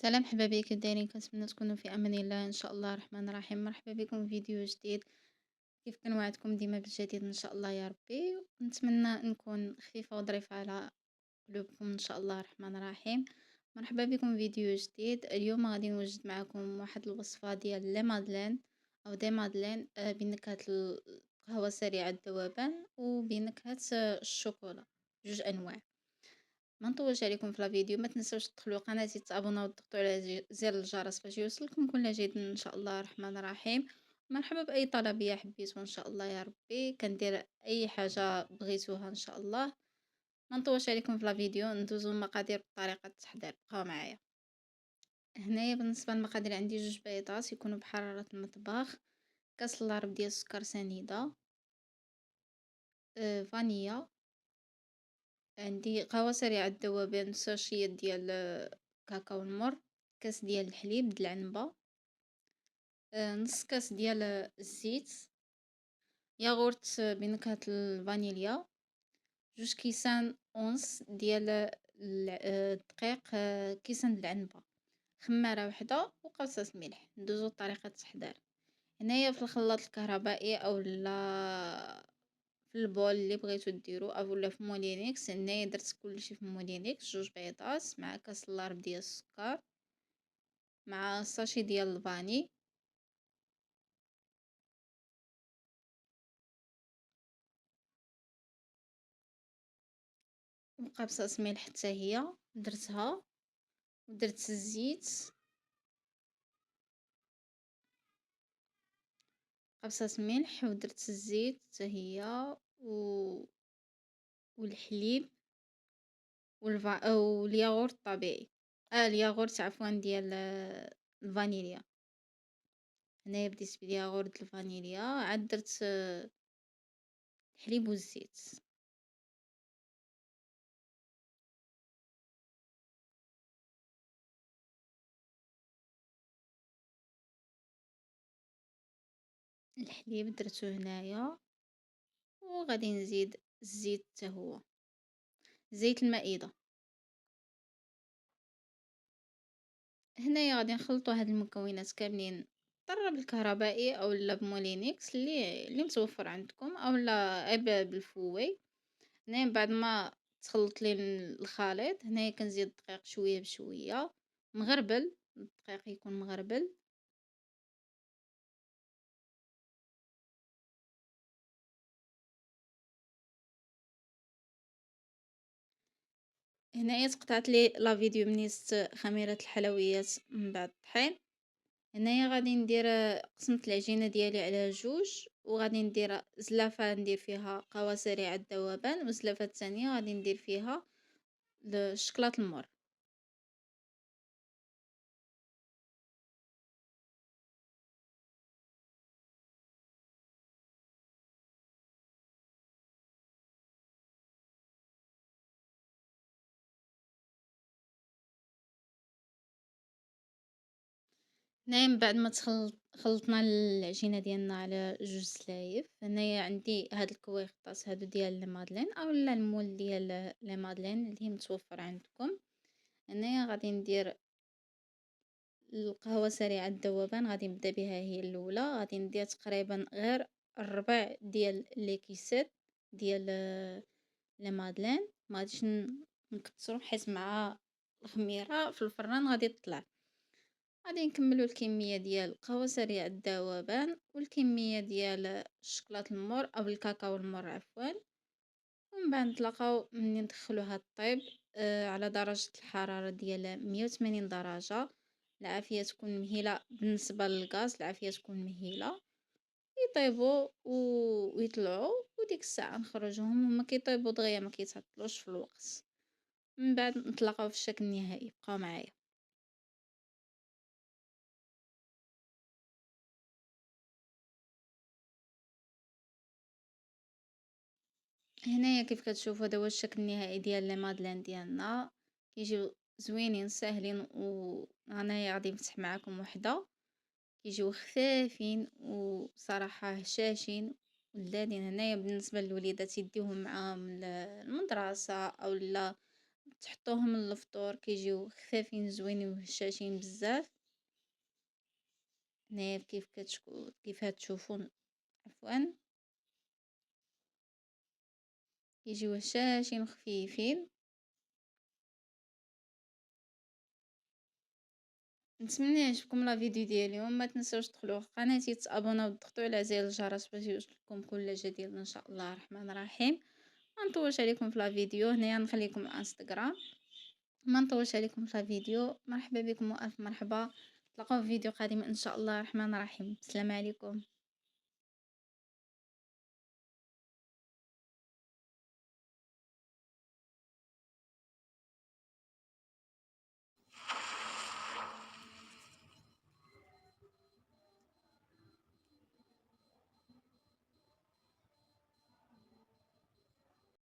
سلام حبايبي، كيف دايرين؟ كنتمنى تكونوا في امان الله ان شاء الله الرحمن الرحيم. مرحبا بكم في فيديو جديد. كيف كنوعدكم ديما بالجديد ان شاء الله يا ربي. نتمنى نكون خفيفه وظريفه على قلوبكم ان شاء الله الرحمن الرحيم. مرحبا بكم في فيديو جديد. اليوم غادي نوجد معكم واحد الوصفه ديال لي مادلين او دي مادلين بنكهه القهوه سريعه الذوبان وبنكهه الشوكولا، جوج انواع. ما نطولش عليكم في الفيديو، ما تنسوش تدخلوا قناتي تابوناو وتضغطوا على زر الجرس باش يوصلكم كل جديد ان شاء الله الرحمن الرحيم. مرحبا باي طلبيه حبيتو ان شاء الله يا ربي، كندير اي حاجه بغيتوها ان شاء الله. ما نطولش عليكم في الفيديو، ندوزو المقادير بطريقه التحضير، بقاو معايا. هنايا بالنسبه للمقادير عندي جوج بيضات يكونوا بحراره المطبخ، كاس الربع ديال السكر سنيده، فانيلا، عندي قهوة سريعة الذوبان ساشية ديال كاكاو المر، كاس ديال الحليب د العنبة، نص كاس ديال الزيت، ياغورت بنكهة الفانيليا، جوج كيسان اونص ديال الدقيق، كيسان د العنبة، خمارة وحدة وقرصة ملح. ندوزو لطريقة التحضير. هنايا في الخلاط الكهربائي اولا في البول اللي بغيتو ديرو اولا في مولينيكس، هنايا درت كلشي في مولينيكس. جوج بيضات مع كاس الربع ديال السكر مع ساشي ديال الفاني، وقبصة ملح حتى هي درتها، ودرت الزيت، قبصة ملح ودرت الزيت حتى هي والحليب والياغورت الطبيعي، الياغورت عفوا ديال الفانيليا. هنايا بديت بالياغورت الفانيليا، عاد درت الحليب والزيت. الحليب درتو هنايا، وغادي نزيد الزيت حتى هو، زيت المائدة. هنايا غادي نخلطو هاد المكونات كاملين بالضرب الكهربائي اولا بمولينيكس اللي متوفر عندكم، اولا غير بالفوي. هنايا من بعد ما تخلط لي الخليط، هنايا كنزيد الدقيق شويه بشويه مغربل، الدقيق يكون مغربل. هنايا تقطعت لي لا فيديو من نيست خميره الحلويات من بعد الطحين. هنايا غادي ندير قسمت العجينه ديالي على جوج، وغادي ندير زلافه ندير فيها قهوه سريعه الذوبان، والزلافه الثانيه غادي ندير فيها الشكلاط المر. هنايا من بعد ما خلطنا العجينه ديالنا على جوج سلايف، هنايا عندي هاد الكويخطاس هادو ديال لي مادلين اولا المول ديال لي مادلين اللي متوفر عندكم. هنايا غادي ندير القهوه سريعه الذوبان، غادي نبدا بها هي الاولى. غادي ندير تقريبا غير الربع ديال لي كيسات ديال لي مادلين، ما غاديش نكثروا حيت مع الخميره في الفران غادي تطلع. غادي نكملوا الكميه ديال القهوه سريع الذوبان والكميه ديال الشكلاط المر او الكاكاو المر عفوا، ومن بعد نتلاقاو ملي ندخلوها طيب على درجه الحراره ديال 180 درجه. العافيه تكون مهيله، بالنسبه للغاز العافيه تكون مهيله. يطيبوا ويطلعوا، وديك الساعه نخرجوهم هما كيطيبوا دغيا، ما كيتعطلوش في الوقت. من بعد نتلاقاو في الشكل النهائي، بقاو معايا. هنايا كيف كتشوفوا هذا هو الشكل النهائي ديال لي مادلين ديالنا، كيجيو زوينين ساهلين. وانايا غادي نفتح معكم وحده، كيجيو خفافين وصراحه هشاشين ولذاذين. هنايا بالنسبه للوليدات يديوهم معاهم المدرسه او لا تحطوهم للفطور كيجيو خفافين زوينين وهشاشين بزاف. هنايا كيف هتشوفون، عفوا، يجيو هشاشين وخفيفين. نتمنى يعجبكم لا فيديو ديال اليوم، ما تنساوش تدخلوا قناتي تابوناو وتضغطوا على زر الجرس باش يوصلكم كل جديد ان شاء الله الرحمن الرحيم. ما نطولش عليكم في لا فيديو، هنايا نخليكم الانستغرام. ما نطولش عليكم في لا فيديو، مرحبا بكم والف مرحبا. تلاقاو في فيديو قادم ان شاء الله الرحمن الرحيم. السلام عليكم.